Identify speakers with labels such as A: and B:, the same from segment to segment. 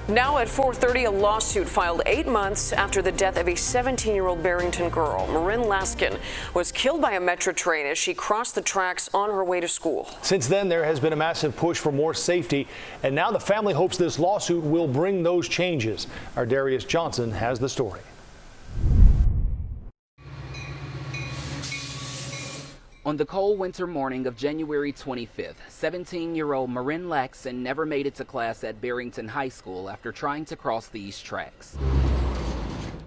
A: Now at 4:30, a lawsuit filed 8 months after the death of a 17-year-old Barrington girl. Marin Laskin was killed by a Metro train as she crossed the tracks on her way to school.
B: Since then, there has been a massive push for more safety, and now the family hopes this lawsuit will bring those changes. Our Darius Johnson has the story.
C: On the cold winter morning of January 25th, 17-year-old Marin Laskin never made it to class at Barrington High School after trying to cross these tracks.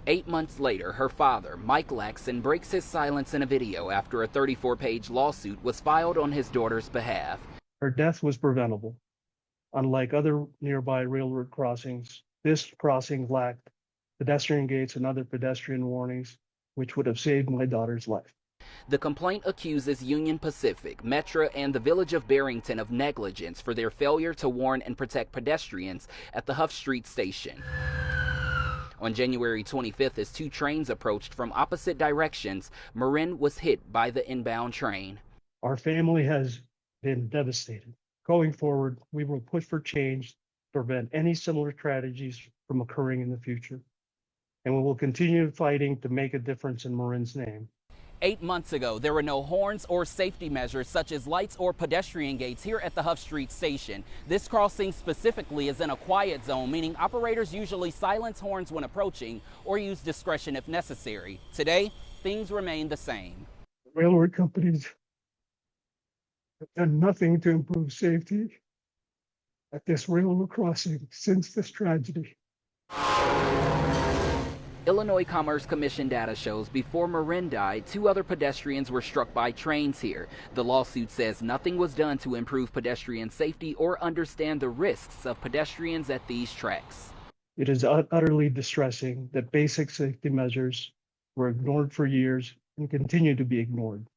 C: 8 months later, her father, Mike Laskin, breaks his silence in a video after a 34-page lawsuit was filed on his daughter's behalf.
D: Her death was preventable. Unlike other nearby railroad crossings, this crossing lacked pedestrian gates and other pedestrian warnings, which would have saved my daughter's life.
C: The complaint accuses Union Pacific, Metro, and the village of Barrington of negligence for their failure to warn and protect pedestrians at the Huff Street station. On January 25th, as two trains approached from opposite directions, Marin was hit by the inbound train.
D: Our family has been devastated. Going forward, we will push for change to prevent any similar tragedies from occurring in the future. And we will continue fighting to make a difference in Marin's name.
C: 8 months ago, there were no horns or safety measures such as lights or pedestrian gates here at the Huff Street station. This crossing specifically is in a quiet zone, meaning operators usually silence horns when approaching or use discretion if necessary. Today, things remain the same.
D: Railroad companies have done nothing to improve safety at this railroad crossing since this tragedy.
C: Illinois Commerce Commission data shows before Marin died, 2 other pedestrians were struck by trains here. The lawsuit says nothing was done to improve pedestrian safety or understand the risks of pedestrians at these tracks.
D: It is utterly distressing that basic safety measures were ignored for years and continue to be ignored.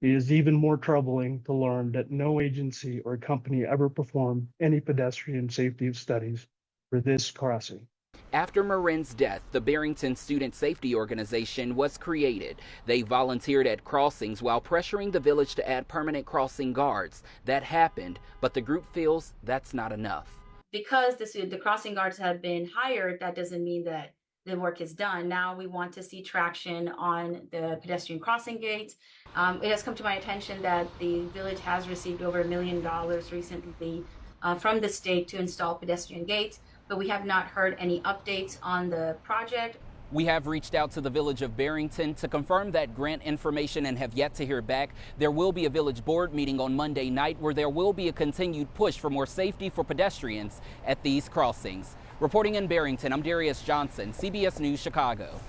D: It is even more troubling to learn that no agency or company ever performed any pedestrian safety studies for this crossing.
C: After Marin's death, the Barrington Student Safety Organization was created. They volunteered at crossings while pressuring the village to add permanent crossing guards. That happened, but the group feels that's not enough.
E: Because the crossing guards have been hired, that doesn't mean that the work is done. Now we want to see traction on the pedestrian crossing gates. It has come to my attention that the village has received over $1 million recently from the state to install pedestrian gates, but we have not heard any updates on the project.
C: We have reached out to the village of Barrington to confirm that grant information and have yet to hear back. There will be a village board meeting on Monday night where there will be a continued push for more safety for pedestrians at these crossings. Reporting in Barrington, I'm Darius Johnson, CBS News, Chicago.